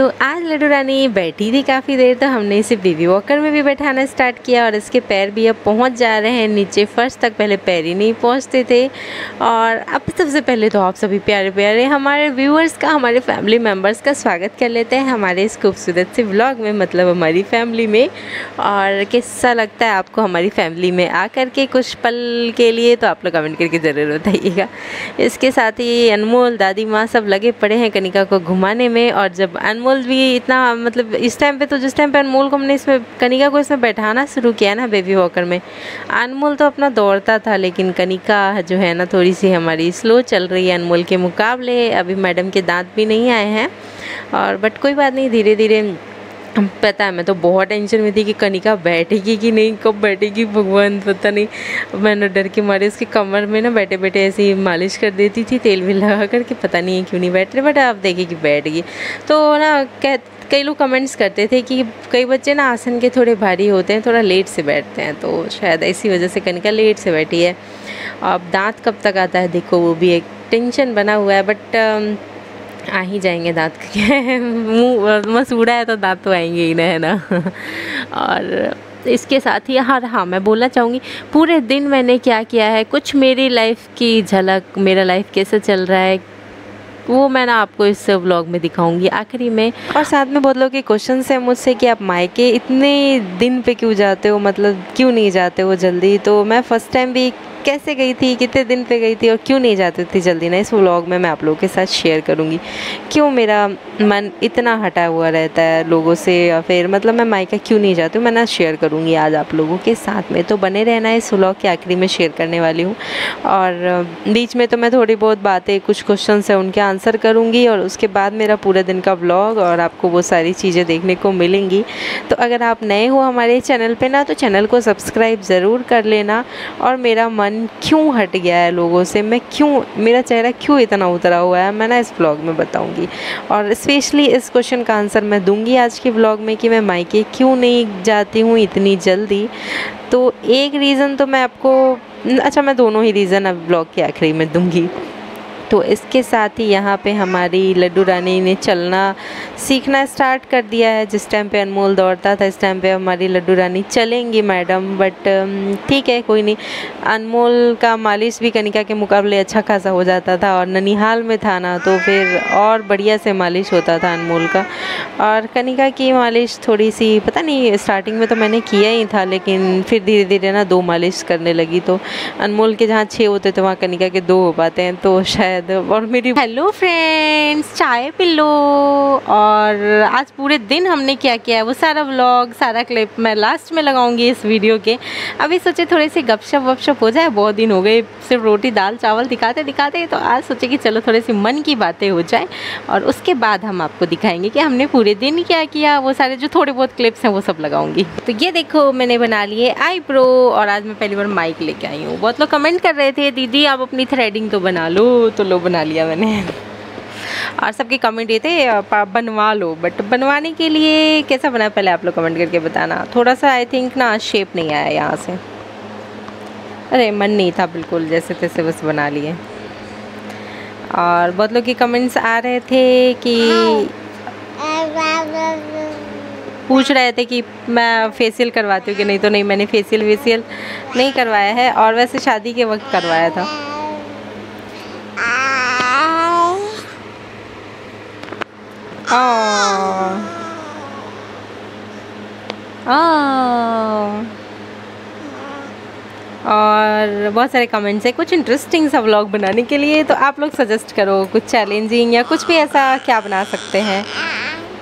तो आज लड्डू रानी बैठी थी काफ़ी देर, तो हमने इसे बेबी वॉकर में भी बैठाना स्टार्ट किया और इसके पैर भी अब पहुंच जा रहे हैं नीचे फर्श तक। पहले पैर ही नहीं पहुंचते थे। और अब सबसे पहले तो आप सभी प्यारे प्यारे हमारे व्यूअर्स का, हमारे फैमिली मेम्बर्स का स्वागत कर लेते हैं हमारे इस खूबसूरत से व्लॉग में, मतलब हमारी फैमिली में। और कैसा लगता है आपको हमारी फैमिली में आकर के कुछ पल के लिए, तो आप लोग कमेंट करके ज़रूर बताइएगा। इसके साथ ही अनमोल, दादी माँ सब लगे पड़े हैं कनिका को घुमाने में। और जब अनमोल भी इतना, मतलब इस टाइम पे, तो जिस टाइम पे अनमोल को हमने इसमें, कनिका को इसमें बैठाना शुरू किया ना बेबी वॉकर में, अनमोल तो अपना दौड़ता था, लेकिन कनिका जो है ना थोड़ी सी हमारी स्लो चल रही है अनमोल के मुकाबले। अभी मैडम के दांत भी नहीं आए हैं, और बट कोई बात नहीं, धीरे धीरे। पता है मैं तो बहुत टेंशन में थी कि कनिका बैठेगी कि नहीं, कब बैठेगी भगवान पता नहीं। मैंने डर के मारे उसकी कमर में ना बैठे बैठे ऐसे ही मालिश कर देती थी तेल भी लगा करके, पता नहीं है क्यों नहीं बैठ रहे, बट आप देखिए कि बैठ गई। तो ना कई लोग कमेंट्स करते थे कि कई बच्चे ना आसन के थोड़े भारी होते हैं, थोड़ा लेट से बैठते हैं, तो शायद इसी वजह से कनिका लेट से बैठी है। अब दांत कब तक आता है देखो, वो भी एक टेंशन बना हुआ है, बट आ ही जाएंगे दांत। मुँह मसूड़ा है तो दांत तो आएंगे ही ना, है ना। और इसके साथ ही हाँ मैं बोलना चाहूँगी, पूरे दिन मैंने क्या किया है, कुछ मेरी लाइफ की झलक, मेरा लाइफ कैसे चल रहा है, वो मैं ना आपको इस व्लॉग में दिखाऊंगी आखिरी में। और साथ में बहुत लोग के क्वेश्चन है मुझसे कि आप मायके इतने दिन पे क्यों जाते हो, मतलब क्यों नहीं जाते हो जल्दी। तो मैं फ़र्स्ट टाइम भी कैसे गई थी, कितने दिन पे गई थी और क्यों नहीं जाती थी जल्दी ना, इस व्लॉग में मैं आप लोगों के साथ शेयर करूँगी। क्यों मेरा मन इतना हटा हुआ रहता है लोगों से, या फिर मतलब मैं मायका क्यों नहीं जाती हूँ, मैं ना शेयर करूँगी आज आप लोगों के साथ में। तो बने रहना, इस व्लॉग के आखिरी में शेयर करने वाली हूँ। और बीच में तो मैं थोड़ी बहुत बातें, कुछ क्वेश्चन है उनके आंसर करूँगी, और उसके बाद मेरा पूरे दिन का व्लॉग, और आपको वो सारी चीज़ें देखने को मिलेंगी। तो अगर आप नए हो हमारे चैनल पे ना, तो चैनल को सब्सक्राइब ज़रूर कर लेना। और मेरा मन क्यों हट गया है लोगों से, मैं क्यों, मेरा चेहरा क्यों इतना उतरा हुआ है, मैं ना इस व्लॉग में बताऊंगी। और स्पेशली इस क्वेश्चन का आंसर मैं दूंगी आज के व्लॉग में कि मैं मायके क्यों नहीं जाती हूँ इतनी जल्दी। तो एक रीज़न तो मैं आपको, अच्छा मैं दोनों ही रीज़न अब व्लॉग के आखिरी में दूंगी। तो इसके साथ ही यहाँ पे हमारी लड्डू रानी ने चलना सीखना स्टार्ट कर दिया है। जिस टाइम पे अनमोल दौड़ता था, इस टाइम पे हमारी लड्डू रानी चलेंगी मैडम, बट ठीक है कोई नहीं। अनमोल का मालिश भी कनिका के मुकाबले अच्छा खासा हो जाता था, और ननिहाल में था ना, तो फिर और बढ़िया से मालिश होता था अनमोल का। और कनिका की मालिश थोड़ी सी, पता नहीं स्टार्टिंग में तो मैंने किया ही था, लेकिन फिर धीरे धीरे ना 2 मालिश करने लगी, तो अनमोल के जहाँ 6 होते थे वहाँ कनिका के 2 हो पाते हैं, तो शायद। और मेरी हेलो फ्रेंड्स, चाय पी लो। और आज पूरे दिन हमने क्या किया है वो सारा व्लॉग, सारा क्लिप मैं लास्ट में लगाऊंगी इस वीडियो के। अभी सोचे थोड़े से गपशप वपशप हो जाए, बहुत दिन हो गए सिर्फ रोटी दाल चावल दिखाते दिखाते, तो आज सोचे कि चलो थोड़े से मन की बातें हो जाए, और उसके बाद हम आपको दिखाएंगे कि हमने पूरे दिन क्या किया। वो सारे जो थोड़े बहुत क्लिप्स हैं वो सब लगाऊंगी। तो ये देखो मैंने बना लिए आईब्रो, और आज मैं पहली बार माइक लेके आई हूँ। बहुत लोग कमेंट कर रहे थे दीदी आप अपनी थ्रेडिंग तो बना लो, तो लो बना लिया मैंने। और सबके कमेंट ये थे बनवा लो, बट बनवाने के लिए कैसा बना पहले आप लोग कमेंट करके बताना। थोड़ा सा आई थिंक ना शेप नहीं आया यहाँ से, अरे मन नहीं था, बिल्कुल जैसे तैसे बस बना लिए। और बहुत लोग के कमेंट्स आ रहे थे कि पूछ रहे थे कि मैं फेशियल करवाती हूँ कि नहीं, तो नहीं मैंने फेशियल वेशियल नहीं करवाया है, और वैसे शादी के वक्त करवाया था। और बहुत सारे कमेंट्स है कुछ इंटरेस्टिंग सा व्लॉग बनाने के लिए, तो आप लोग सजेस्ट करो कुछ चैलेंजिंग या कुछ भी ऐसा क्या बना सकते हैं।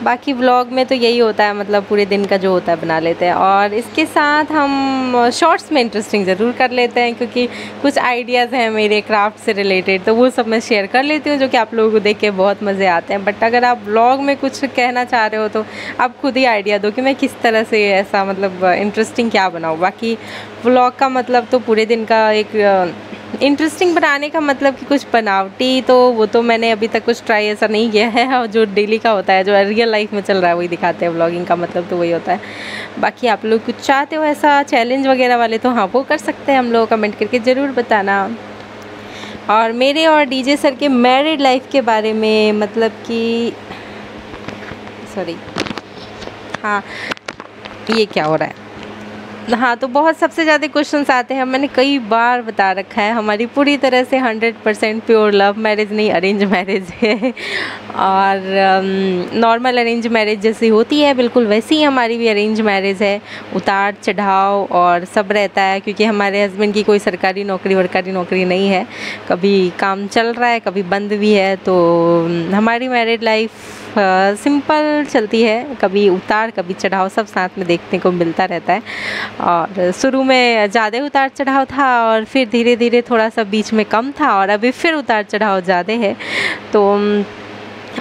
बाकी व्लॉग में तो यही होता है, मतलब पूरे दिन का जो होता है बना लेते हैं। और इसके साथ हम शॉर्ट्स में इंटरेस्टिंग ज़रूर कर लेते हैं, क्योंकि कुछ आइडियाज़ हैं मेरे क्राफ्ट से रिलेटेड, तो वो सब मैं शेयर कर लेती हूँ, जो कि आप लोगों को देख के बहुत मज़े आते हैं। बट अगर आप व्लॉग में कुछ कहना चाह रहे हो तो आप खुद ही आइडिया दो कि मैं किस तरह से ऐसा, मतलब इंटरेस्टिंग क्या बनाऊँ। बाकी व्लॉग का मतलब तो पूरे दिन का एक इंटरेस्टिंग बनाने का मतलब कि कुछ बनावटी, तो वो तो मैंने अभी तक कुछ ट्राई ऐसा नहीं किया है। और जो डेली का होता है, जो रियल लाइफ में चल रहा है, वही दिखाते हैं। व्लॉगिंग का मतलब तो वही होता है। बाकी आप लोग कुछ चाहते हो ऐसा चैलेंज वगैरह वाले, तो हाँ वो कर सकते हैं हम लोग, कमेंट करके ज़रूर बताना। और मेरे और डीजे सर के मैरिड लाइफ के बारे में, मतलब कि सॉरी। हाँ, ये क्या हो रहा है? हाँ, तो बहुत सबसे ज़्यादा क्वेश्चंस आते हैं। मैंने कई बार बता रखा है, हमारी पूरी तरह से 100% प्योर लव मैरिज नहीं, अरेंज मैरिज है। और नॉर्मल अरेंज मैरिज जैसी होती है बिल्कुल वैसी ही हमारी भी अरेंज मैरिज है। उतार चढ़ाव और सब रहता है, क्योंकि हमारे हस्बैंड की कोई सरकारी नौकरी नहीं है। कभी काम चल रहा है, कभी बंद भी है। तो हमारी मैरिड लाइफ सिंपल चलती है, कभी उतार कभी चढ़ाव सब साथ में देखने को मिलता रहता है। और शुरू में ज़्यादा उतार चढ़ाव था और फिर धीरे धीरे थोड़ा सा बीच में कम था और अभी फिर उतार चढ़ाव ज़्यादा है। तो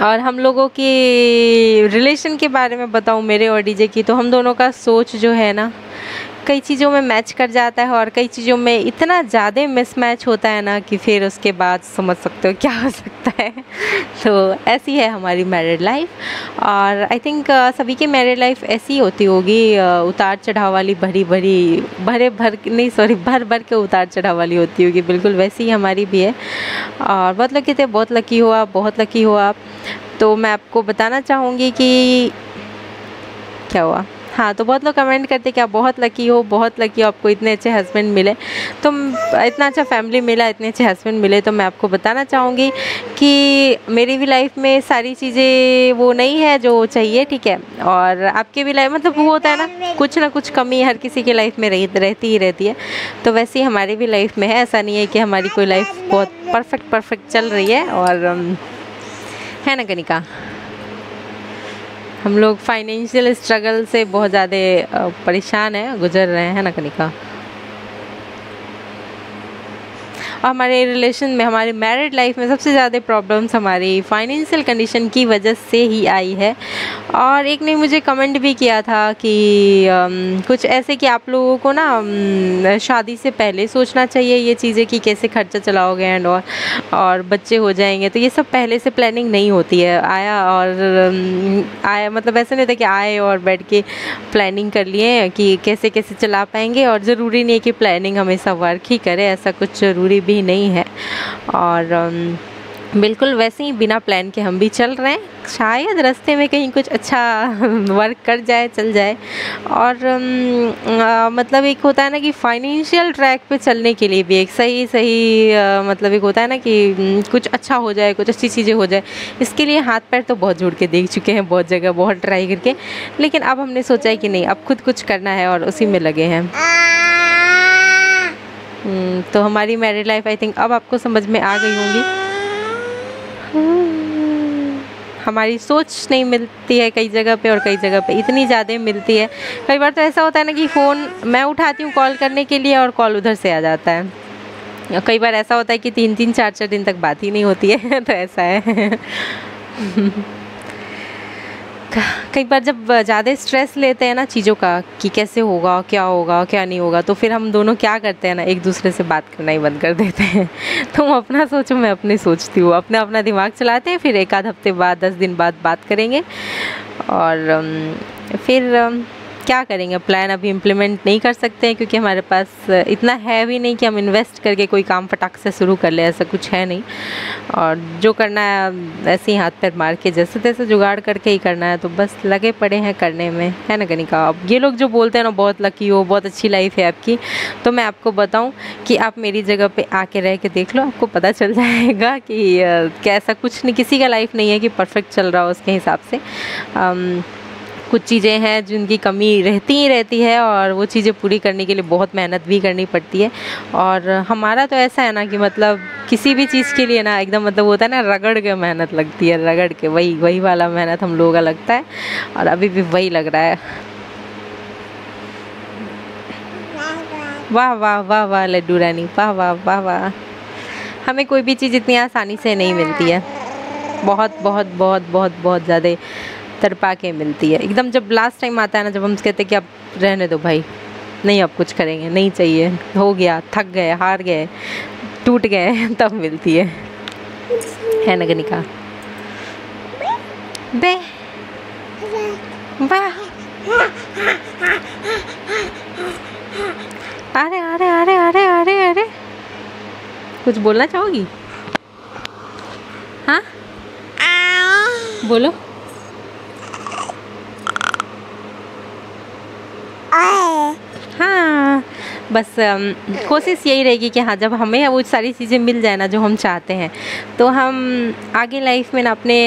और हम लोगों की रिलेशन के बारे में बताऊं, मेरे और डीजे की, तो हम दोनों का सोच जो है ना कई चीज़ों में मैच कर जाता है और कई चीज़ों में इतना ज़्यादा मिसमैच होता है ना कि फिर उसके बाद समझ सकते हो क्या हो सकता है। तो ऐसी है हमारी मैरिड लाइफ। और आई थिंक सभी की मैरिड लाइफ ऐसी होती होगी, उतार चढ़ाव वाली, भर भर के उतार चढ़ाव वाली होती होगी। बिल्कुल वैसी ही हमारी भी है। और बहुत लकी थे, बहुत लकी हो आप, बहुत लकी हो आप। तो मैं आपको बताना चाहूँगी कि क्या हुआ। हाँ, तो बहुत लोग कमेंट करते कि आप बहुत लकी हो, आपको इतने अच्छे हस्बैंड मिले, तो इतना अच्छा फैमिली मिला, इतने अच्छे हस्बैंड मिले। तो मैं आपको बताना चाहूँगी कि मेरी भी लाइफ में सारी चीज़ें वो नहीं है जो चाहिए, ठीक है। और आपके भी लाइफ मतलब वो होता है ना कुछ कमी हर किसी की लाइफ में रहती ही रहती है। तो वैसे ही हमारी भी लाइफ में है। ऐसा नहीं है कि हमारी कोई लाइफ बहुत परफेक्ट चल रही है। और है ना कनिका, हम लोग फाइनेंशियल स्ट्रगल से बहुत ज़्यादा परेशान हैं, गुजर रहे हैं ना कनिका। और हमारे रिलेशन में, हमारी मैरिड लाइफ में सबसे ज़्यादा प्रॉब्लम्स हमारी फाइनेंशियल कंडीशन की वजह से ही आई है। और एक ने मुझे कमेंट भी किया था कि कुछ ऐसे कि आप लोगों को ना शादी से पहले सोचना चाहिए ये चीज़ें कि कैसे खर्चा चलाओगे एंड और बच्चे हो जाएंगे। तो ये सब पहले से प्लानिंग नहीं होती है। आया मतलब ऐसा नहीं होता कि आए और बैठ के प्लानिंग कर लिए कि कैसे कैसे चला पाएंगे। और ज़रूरी नहीं है कि प्लानिंग हमेशा वर्क ही करे, ऐसा कुछ ज़रूरी भी नहीं है। और बिल्कुल वैसे ही बिना प्लान के हम भी चल रहे हैं। शायद रास्ते में कहीं कुछ अच्छा वर्क कर जाए, चल जाए। और मतलब एक होता है ना कि फाइनेंशियल ट्रैक पे चलने के लिए भी एक सही मतलब एक होता है ना कि कुछ अच्छा हो जाए, कुछ अच्छी चीज़ें हो जाए। इसके लिए हाथ पैर तो बहुत जोड़ के देख चुके हैं, बहुत जगह बहुत ट्राई करके। लेकिन अब हमने सोचा है कि नहीं, अब खुद कुछ करना है और उसी में लगे हैं। तो हमारी मैरिड लाइफ आई थिंक अब आपको समझ में आ गई होंगी। हमारी सोच नहीं मिलती है कई जगह पे और कई जगह पे इतनी ज़्यादा मिलती है। कई बार तो ऐसा होता है ना कि फ़ोन मैं उठाती हूँ कॉल करने के लिए और कॉल उधर से आ जाता है। कई बार ऐसा होता है कि 3-3 4-4 दिन तक बात ही नहीं होती है। तो ऐसा है। कई बार जब ज़्यादा स्ट्रेस लेते हैं ना चीज़ों का कि कैसे होगा, क्या नहीं होगा, तो फिर हम दोनों क्या करते हैं ना, एक दूसरे से बात करना ही बंद कर देते हैं। तुम अपना सोचो, मैं अपनी सोचती हूँ। अपना दिमाग चलाते हैं, फिर एक आध हफ्ते बाद 10 दिन बाद बात करेंगे। और फिर क्या करेंगे, प्लान अभी इम्प्लीमेंट नहीं कर सकते हैं क्योंकि हमारे पास इतना है भी नहीं कि हम इन्वेस्ट करके कोई काम फटाक से शुरू कर ले, ऐसा कुछ है नहीं। और जो करना है ऐसे ही हाथ पैर मार के जैसे तैसे जुगाड़ करके ही करना है। तो बस लगे पड़े हैं करने में, है ना कनिका। अब ये लोग जो बोलते हैं ना बहुत लकी हो, बहुत अच्छी लाइफ है आपकी, तो मैं आपको बताऊं कि आप मेरी जगह पे आके रह के देख लो, आपको पता चल जाएगा कि कैसा कुछ नहीं, किसी का लाइफ नहीं है कि परफेक्ट चल रहा हो उसके हिसाब से। कुछ चीज़ें हैं जिनकी कमी रहती ही रहती है और वो चीज़ें पूरी करने के लिए बहुत मेहनत भी करनी पड़ती है। और हमारा तो ऐसा है ना कि मतलब किसी भी चीज़ के लिए ना एकदम मतलब होता है ना, रगड़ के मेहनत लगती है, रगड़ के वही वाला मेहनत हम लोगों का लगता है और अभी भी वही लग रहा है। वाह वाह वाह वाह लड्डू रानी, वाह वाह वाह वाह। हमें कोई भी चीज़ इतनी आसानी से नहीं मिलती है, बहुत ज़्यादा तरपा के मिलती है एकदम। जब लास्ट टाइम आता है ना, जब हम कहते हैं कि अब रहने दो भाई, नहीं अब कुछ करेंगे, नहीं चाहिए, हो गया, थक गए, हार गए, टूट गए, तब मिलती है ना कनिका। बे वाह, अरे कुछ बोलना चाहोगी? हाँ बोलो। बस कोशिश यही रहेगी कि हाँ, जब हमें वो सारी चीज़ें मिल जाए ना जो हम चाहते हैं, तो हम आगे लाइफ में ना अपने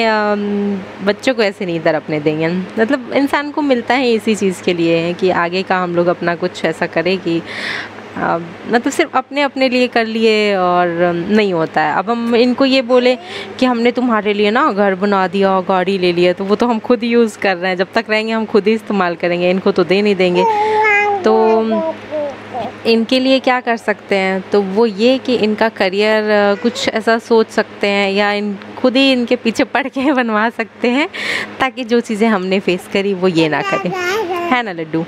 बच्चों को ऐसे नहीं तड़पने देंगे। मतलब इंसान को मिलता है इसी चीज़ के लिए कि आगे का हम लोग अपना कुछ ऐसा करें कि मतलब सिर्फ अपने अपने लिए कर लिए और नहीं होता है। अब हम इनको ये बोले कि हमने तुम्हारे लिए ना घर बना दिया, गाड़ी ले लिया, तो वो तो हम खुद यूज़ कर रहे हैं, जब तक रहेंगे हम खुद ही इस्तेमाल करेंगे, इनको तो दे नहीं देंगे। तो इनके लिए क्या कर सकते हैं, तो वो ये कि इनका करियर कुछ ऐसा सोच सकते हैं या इन खुद ही इनके पीछे पड़ के बनवा सकते हैं, ताकि जो चीज़ें हमने फेस करी वो ये ना करें, है ना लड्डू।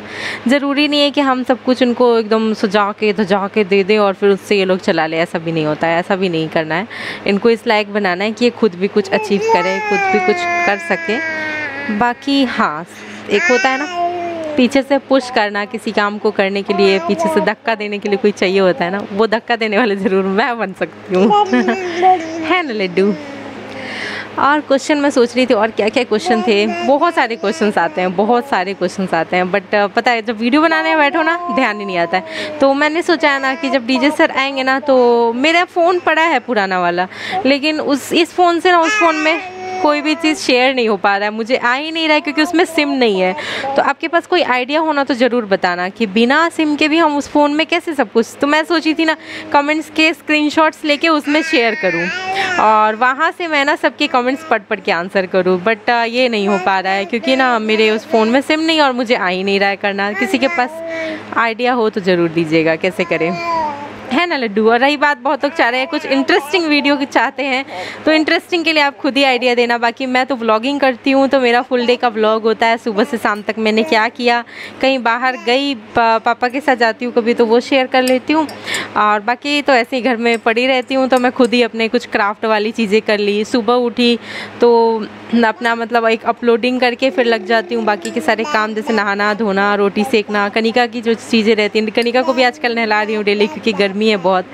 ज़रूरी नहीं है कि हम सब कुछ उनको एकदम सजा के धजा के दे दें और फिर उससे ये लोग चला ले, ऐसा भी नहीं होता है, ऐसा भी नहीं करना है। इनको इस लायक बनाना है कि ये खुद भी कुछ अचीव करे, खुद भी कुछ कर सके। बाकी हाँ, एक होता है ना पीछे से पुश करना, किसी काम को करने के लिए पीछे से धक्का देने के लिए कोई चाहिए होता है ना, वो धक्का देने वाले ज़रूर मैं बन सकती हूँ है ना लड्डू। और क्वेश्चन मैं सोच रही थी और क्या क्या क्वेश्चन थे, बहुत सारे क्वेश्चंस आते हैं, बहुत सारे क्वेश्चंस आते हैं, बट पता है जब वीडियो बनाने बैठो ना ध्यान ही नहीं आता है। तो मैंने सोचा है ना कि जब डीजे सर आएंगे ना, तो मेरा फ़ोन पड़ा है पुराना वाला, लेकिन इस फ़ोन से ना उस फ़ोन में कोई भी चीज़ शेयर नहीं हो पा रहा है, मुझे आ ही नहीं रहा है क्योंकि उसमें सिम नहीं है। तो आपके पास कोई आइडिया होना तो ज़रूर बताना कि बिना सिम के भी हम उस फ़ोन में कैसे सब कुछ। तो मैं सोची थी ना कमेंट्स के स्क्रीनशॉट्स लेके उसमें शेयर करूं और वहाँ से मैं ना सबके कमेंट्स पढ़ के आंसर करूं, बट ये नहीं हो पा रहा है क्योंकि ना मेरे उस फ़ोन में सिम नहीं और मुझे आ ही नहीं रहा है करना। किसी के पास आइडिया हो तो ज़रूर दीजिएगा कैसे करें, है ना लड्डू। और रही बात, बहुत लोग चाह रहे हैं कुछ इंटरेस्टिंग वीडियो की चाहते हैं, तो इंटरेस्टिंग के लिए आप खुद ही आइडिया देना। बाकी मैं तो व्लॉगिंग करती हूँ, तो मेरा फुल डे का व्लॉग होता है, सुबह से शाम तक मैंने क्या किया, कहीं बाहर गई पापा के साथ जाती हूँ कभी, तो वो शेयर कर लेती हूँ। और बाकी तो ऐसे ही घर में पड़ी रहती हूँ, तो मैं खुद ही अपने कुछ क्राफ्ट वाली चीज़ें कर ली। सुबह उठी तो अपना मतलब एक अपलोडिंग करके फिर लग जाती हूँ बाकी के सारे काम, जैसे नहाना धोना, रोटी सेकना, कनिका की जो चीज़ें रहती हैं। कनिका को भी आजकल नहला रही हूँ डेली क्योंकि गर्मी है बहुत,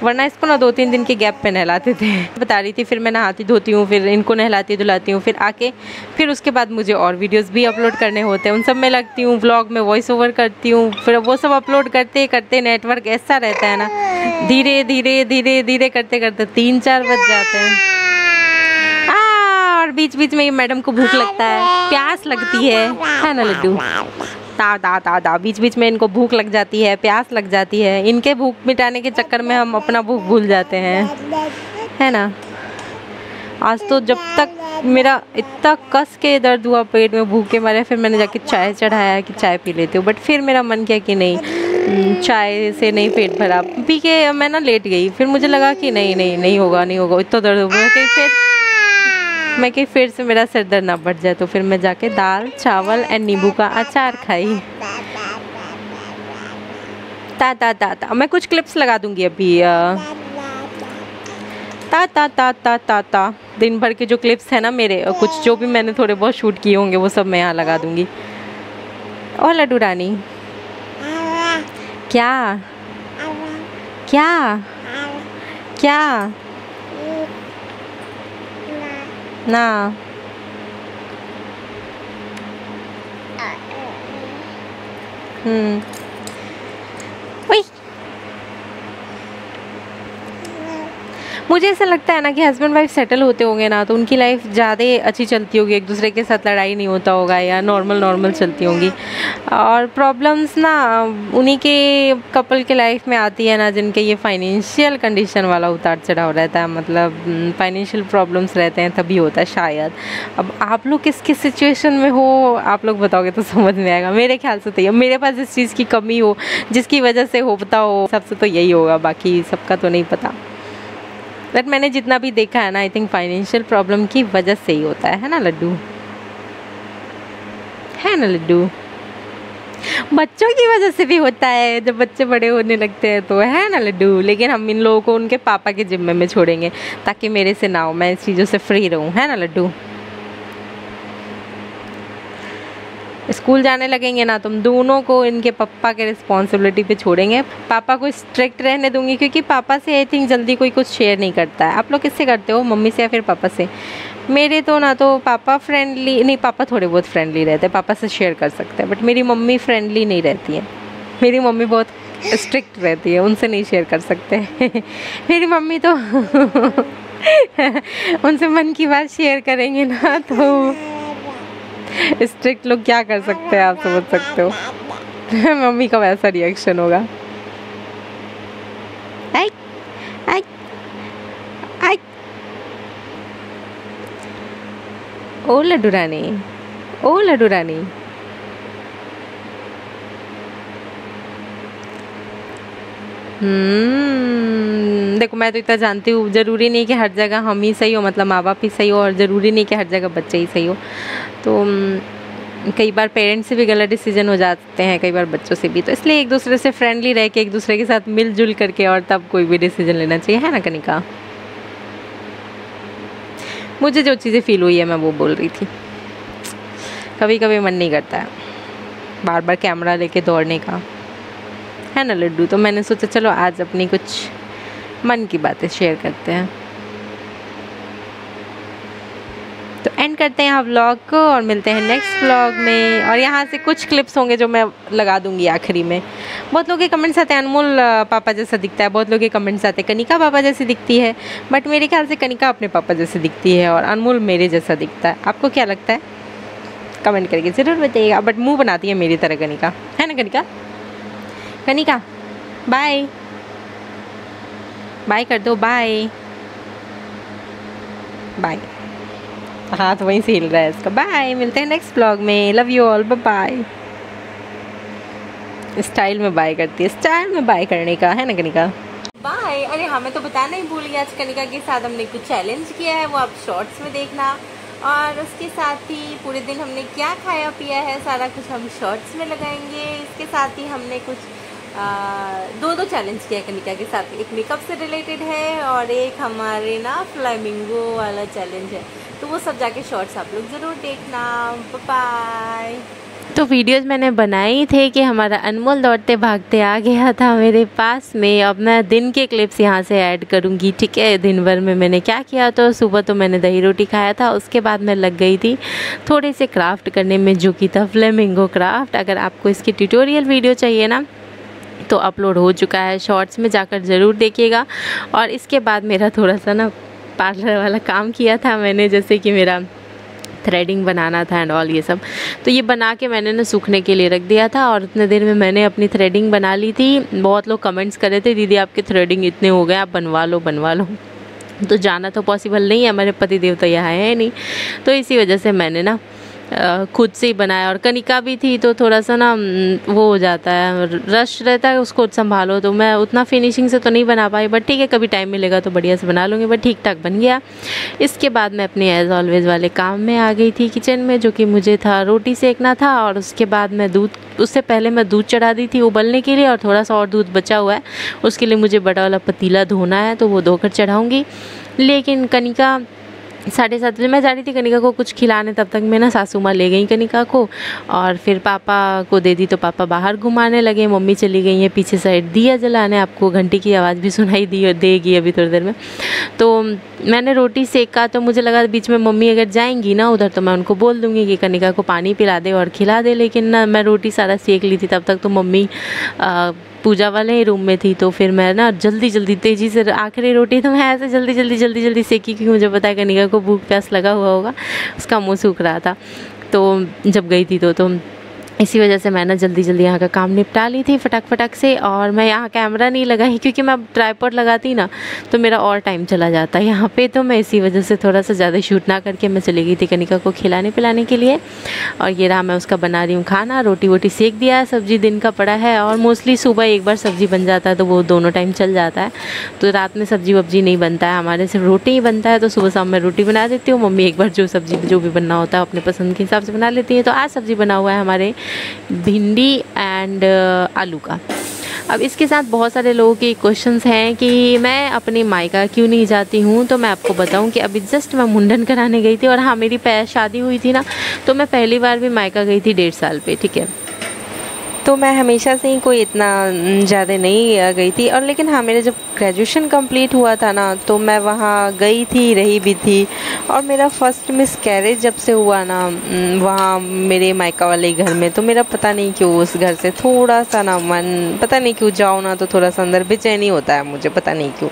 वरना इसको ना 2-3 दिन के गैप पे नहलाते थे। बता रही थी, फिर मैं नहाती धोती हूँ, फिर इनको नहलाती धुलाती हूँ, फिर आके फिर उसके बाद मुझे और वीडियोस भी अपलोड करने होते हैं, उन सब में लगती हूँ, व्लॉग में वॉइस ओवर करती हूँ, फिर वो सब अपलोड करते करते नेटवर्क ऐसा रहता है ना, धीरे धीरे धीरे धीरे करते करते 3-4 बज जाते हैं। और बीच बीच में ये मैडम को भूख लगता है, प्यास लगती है ना लड्डू। दा बीच बीच में इनको भूख लग जाती है, प्यास लग जाती है, इनके भूख मिटाने के चक्कर में हम अपना भूख भूल जाते हैं, है ना। आज तो जब तक मेरा इतना कस के दर्द हुआ पेट में भूख के मारे, फिर मैंने जाके चाय चढ़ाया कि चाय पी लेती हूँ, बट फिर मेरा मन किया कि नहीं, चाय से नहीं पेट भरा, पी के मैं ना लेट गई। फिर मुझे लगा कि नहीं होगा इतना दर्द हो गया कि मैं कहीं फिर से मेरा सिर दर्द ना बढ़ जाए, तो फिर मैं जाके दाल चावल एंड नींबू का अचार खाई। ता मैं कुछ क्लिप्स लगा दूंगी अभी, ता दिन भर के जो क्लिप्स है ना मेरे, कुछ जो भी मैंने थोड़े बहुत शूट किए होंगे वो सब मैं यहाँ लगा दूंगी। और लड्डू रानी क्या क्या क्या ना वही मुझे ऐसा लगता है ना कि हस्बैंड वाइफ सेटल होते होंगे ना, तो उनकी लाइफ ज़्यादा अच्छी चलती होगी, एक दूसरे के साथ लड़ाई नहीं होता होगा या नॉर्मल चलती होंगी। और प्रॉब्लम्स ना उन्हीं के कपल के लाइफ में आती है ना, जिनके ये फाइनेंशियल कंडीशन वाला उतार चढ़ाव रहता है, मतलब फाइनेंशियल प्रॉब्लम्स रहते हैं, तभी होता है शायद। अब आप लोग किस किस सिचुएशन में हो, आप लोग बताओगे तो समझ में आएगा। मेरे ख्याल से तो ये मेरे पास इस चीज़ की कमी हो जिसकी वजह से होता हो, सबसे तो यही होगा, बाकी सबका तो नहीं पता। बट मैंने जितना भी देखा है ना, आई थिंक फाइनेंशियल प्रॉब्लम की वजह से ही होता है ना लड्डू, है ना लड्डू। बच्चों की वजह से भी होता है, जब बच्चे बड़े होने लगते हैं तो, है ना लड्डू। लेकिन हम इन लोगों को उनके पापा के जिम्मे में छोड़ेंगे ताकि मेरे से ना हो, मैं इस चीज़ों से फ्री रहूँ, है ना लड्डू। स्कूल जाने लगेंगे ना, तुम दोनों को इनके पापा के रिस्पॉन्सिबिलिटी पे छोड़ेंगे। पापा को स्ट्रिक्ट रहने दूंगी क्योंकि पापा से आई थिंक जल्दी कोई कुछ शेयर नहीं करता है। आप लोग किससे करते हो, मम्मी से या फिर पापा से? मेरे तो ना तो पापा फ्रेंडली नहीं, पापा थोड़े बहुत फ्रेंडली रहते हैं, पापा से शेयर कर सकते हैं, बट मेरी मम्मी फ्रेंडली नहीं रहती है। मेरी मम्मी बहुत स्ट्रिक्ट रहती है, उनसे नहीं शेयर कर सकते। मेरी मम्मी तो उनसे मन की बात शेयर करेंगे ना तो स्ट्रिक्ट लोग क्या कर सकते हैं, आप समझ सकते हो। मम्मी का वैसा रिएक्शन होगा। आई आई आई ओ लड्डू रानी, ओ लड्डू रानी। देखो मैं तो इतना जानती हूँ, ज़रूरी नहीं कि हर जगह हम ही सही हो, मतलब माँ बाप ही सही हो, और ज़रूरी नहीं कि हर जगह बच्चे ही सही हो। तो कई बार पेरेंट्स से भी गलत डिसीजन हो जाते हैं, कई बार बच्चों से भी। तो इसलिए एक दूसरे से फ्रेंडली रह के, एक दूसरे के साथ मिलजुल करके और तब कोई भी डिसीजन लेना चाहिए, है ना कनिका? मुझे जो चीज़ें फील हुई है मैं वो बोल रही थी। कभी कभी मन नहीं करता है बार बार कैमरा लेके दौड़ने का, है ना लड्डू? तो मैंने सोचा चलो आज अपनी कुछ मन की बातें शेयर करते हैं। तो एंड करते हैं यहाँ व्लॉग को और मिलते हैं नेक्स्ट व्लॉग में। और यहाँ से कुछ क्लिप्स होंगे जो मैं लगा दूंगी आखिरी में। बहुत लोग के कमेंट्स आते हैं अनमोल पापा जैसा दिखता है, बहुत लोग के कमेंट्स आते हैं कनिका पापा जैसी दिखती है, बट मेरे ख्याल से कनिका अपने पापा जैसी दिखती है और अनमोल मेरे जैसा दिखता है। आपको क्या लगता है? कमेंट करके ज़रूर बताइएगा। बट मुँह बनाती है मेरी तरह कनिका, है ना कनिका? कनिका बाय बाय कर दो, बाय बाय। हाथ वहीं से हिल रहा है इसका। बाय, मिलते हैं नेक्स्ट ब्लॉग में। Love you all, bye. Style में बाय करती है, स्टाइल में बाय करने का, है ना कनिका? बाय। अरे हाँ, मैं तो बताना ही भूल गया, आज कनिका के साथ हमने कुछ चैलेंज किया है, वो आप शॉर्ट्स में देखना। और उसके साथ ही पूरे दिन हमने क्या खाया पिया है सारा कुछ हम शॉर्ट्स में लगाएंगे। इसके साथ ही हमने कुछ दो चैलेंज किया कनिका के साथ। एक मेकअप से रिलेटेड है और एक हमारे ना फ्लामिंगो वाला चैलेंज है। तो वो सब जाके शॉर्ट्स आप लोग ज़रूर देखना। बाय। तो वीडियोस मैंने बनाई थे कि हमारा अनमोल दौड़ते भागते आ गया था मेरे पास में। अब मैं दिन के क्लिप्स यहाँ से ऐड करूँगी, ठीक है? दिन भर में मैंने क्या किया, तो सुबह तो मैंने दही रोटी खाया था, उसके बाद मैं लग गई थी थोड़े से क्राफ्ट करने में, जो कि था फ्लेमिंगो क्राफ्ट। अगर आपको इसकी ट्यूटोरियल वीडियो चाहिए ना तो अपलोड हो चुका है, शॉर्ट्स में जाकर ज़रूर देखिएगा। और इसके बाद मेरा थोड़ा सा ना पार्लर वाला काम किया था मैंने, जैसे कि मेरा थ्रेडिंग बनाना था एंड ऑल ये सब। तो ये बना के मैंने ना सूखने के लिए रख दिया था और उतने देर में मैंने अपनी थ्रेडिंग बना ली थी। बहुत लोग कमेंट्स कर रहे थे दीदी आपके थ्रेडिंग इतने हो गए, आप बनवा लो। तो जाना तो पॉसिबल नहीं है, हमारे पति देव तो यहाँ है नहीं, तो इसी वजह से मैंने ना खुद से ही बनाया। और कनिका भी थी तो थोड़ा सा ना वो हो जाता है, रश रहता है, उसको संभालो, तो मैं उतना फिनिशिंग से तो नहीं बना पाई। बट ठीक है, कभी टाइम मिलेगा तो बढ़िया से बना लूँगी। बट ठीक ठाक बन गया। इसके बाद मैं अपने एज़ ऑलवेज़ वाले काम में आ गई थी किचन में, जो कि मुझे था रोटी सेकना था। और उसके बाद मैं उससे पहले मैं दूध चढ़ा दी थी उबलने के लिए, और थोड़ा सा और दूध बचा हुआ है, उसके लिए मुझे बड़ा वाला पतीला धोना है, तो वो धोकर चढ़ाऊँगी। लेकिन कनिका 7:30 बजे मैं जा रही थी कनिका को कुछ खिलाने, तब तक मैं ना सासू माँ ले गई कनिका को, और फिर पापा को दे दी तो पापा बाहर घुमाने लगे। मम्मी चली गई है पीछे साइड दिया जलाने, आपको घंटी की आवाज़ भी सुनाई देगी अभी थोड़ी देर में। तो मैंने रोटी सेका, तो मुझे लगा बीच में मम्मी अगर जाएंगी ना उधर तो मैं उनको बोल दूँगी कि कनिका को पानी पिला दे और खिला दे। लेकिन ना मैं रोटी सारा सेक ली थी, तब तक तो मम्मी पूजा वाले ही रूम में थी। तो फिर मैं ना जल्दी तेज़ी से आखिरी रोटी तो मैं ऐसे जल्दी सेकी, क्योंकि मुझे पता है कनिका को भूख प्यास लगा हुआ होगा, उसका मुंह सूख रहा था तो जब गई थी तो इसी वजह से मैं ना जल्दी यहाँ का काम निपटा ली थी फटाक से। और मैं यहाँ कैमरा नहीं लगाई, क्योंकि मैं ट्राइपॉड लगाती ना तो मेरा और टाइम चला जाता है यहाँ पे, तो मैं इसी वजह से थोड़ा सा ज़्यादा शूट ना करके मैं चली गई थी कनिका को खिलाने पिलाने के लिए। और ये रहा, मैं उसका बना रही हूँ खाना, रोटी वोटी सेक दिया है, सब्ज़ी दिन का पड़ा है, और मोस्टली सुबह एक बार सब्ज़ी बन जाता है तो वो दोनों टाइम चल जाता है। तो रात में सब्ज़ी वब्जी नहीं बनता है हमारे, सिर्फ रोटी ही बनता है। तो सुबह शाम मैं रोटी बना देती हूँ, मम्मी एक बार जो सब्ज़ी जो भी बनना होता है अपने पसंद के हिसाब से बना लेती है। तो आज सब्ज़ी बना हुआ है हमारे भिंडी एंड आलू का। अब इसके साथ बहुत सारे लोगों के क्वेश्चंस हैं कि मैं अपने मायका क्यों नहीं जाती हूँ। तो मैं आपको बताऊँ कि अभी जस्ट मैं मुंडन कराने गई थी, और हाँ मेरी शादी हुई थी ना, तो मैं पहली बार भी मायका गई थी 1.5 साल पे, ठीक है। तो मैं हमेशा से ही कोई इतना ज़्यादा नहीं गई थी। और लेकिन हाँ, मेरा जब ग्रेजुएशन कंप्लीट हुआ था ना, तो मैं वहाँ गई थी, रही भी थी। और मेरा फर्स्ट मिसकैरेज जब से हुआ ना वहाँ मेरे मायका वाले घर में, तो मेरा पता नहीं क्यों उस घर से थोड़ा सा ना मन, पता नहीं क्यों जाओ ना तो थोड़ा सा अंदर बेचैनी होता है मुझे, पता नहीं क्यों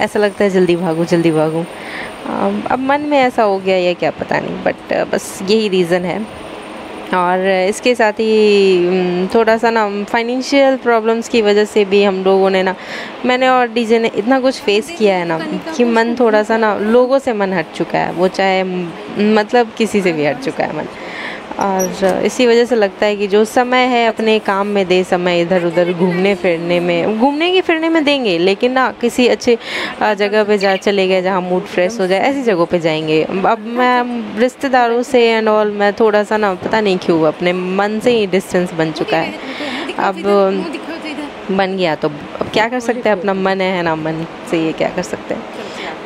ऐसा लगता है जल्दी भागूँ जल्दी भागूँ। अब मन में ऐसा हो गया या क्या पता नहीं, बट बस यही रीज़न है। और इसके साथ ही थोड़ा सा ना फाइनेंशियल प्रॉब्लम्स की वजह से भी हम लोगों ने ना, मैंने और डीजे ने इतना कुछ फेस किया है ना कि मन थोड़ा सा ना, लोगों से मन हट चुका है, वो चाहे मतलब किसी से भी हट चुका है मन। और इसी वजह से लगता है कि जो समय है अपने काम में दे, समय इधर उधर घूमने फिरने में देंगे, लेकिन ना किसी अच्छे जगह पे चले गए जहाँ मूड फ्रेश हो जाए, ऐसी जगहों पे जाएंगे। अब मैं रिश्तेदारों से एंड ऑल मैं थोड़ा सा ना, पता नहीं क्यों अपने मन से ही डिस्टेंस बन चुका है। अब बन गया तो अब क्या कर सकते हैं, अपना मन है ना, मन से ये क्या कर सकते हैं।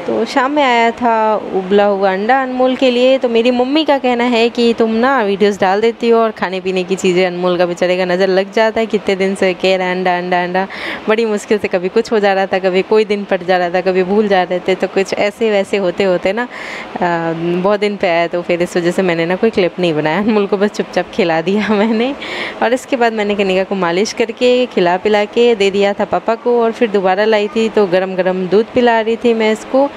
तो शाम में आया था उबला हुआ अंडा अनमोल के लिए। तो मेरी मम्मी का कहना है कि तुम ना वीडियोस डाल देती हो और खाने पीने की चीज़ें, अनमोल का बेचारे का नज़र लग जाता है, कितने दिन से कह रहा है अंडा अंडा अंडा। बड़ी मुश्किल से कभी कुछ हो जा रहा था, कभी कोई दिन पट जा रहा था, कभी भूल जा रहे थे। तो कुछ ऐसे वैसे होते होते ना बहुत दिन पे आया, तो फिर इस वजह से मैंने ना कोई क्लिप नहीं बनाया, अनमोल को बस चुपचाप खिला दिया मैंने। और इसके बाद मैंने कनिका को मालिश करके खिला पिला के दे दिया था पापा को, और फिर दोबारा लाई थी तो गरम गरम दूध पिला रही थी मैं इसको।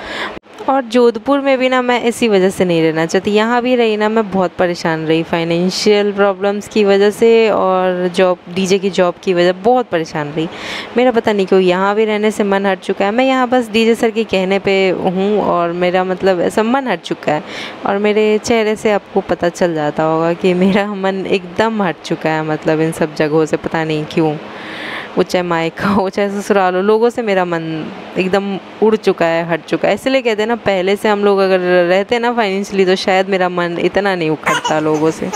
और जोधपुर में भी ना मैं इसी वजह से नहीं रहना चाहती, यहाँ भी रही ना मैं बहुत परेशान रही फाइनेंशियल प्रॉब्लम्स की वजह से, और डीजे की जॉब की वजह बहुत परेशान रही। मेरा पता नहीं क्यों यहाँ भी रहने से मन हट चुका है। मैं यहाँ बस डीजे सर के कहने पे हूँ, और मेरा मतलब ऐसा मन हट चुका है। और मेरे चेहरे से आपको पता चल जाता होगा कि मेरा मन एकदम हट चुका है, मतलब इन सब जगहों से, पता नहीं क्यों। वो चाहे मायका हो चाहे ससुराल हो, लोगों से मेरा मन एकदम उड़ चुका है, हट चुका है। इसलिए कहते हैं ना, पहले से हम लोग अगर रहते ना फाइनेंशियली, तो शायद मेरा मन इतना नहीं उखड़ता लोगों से।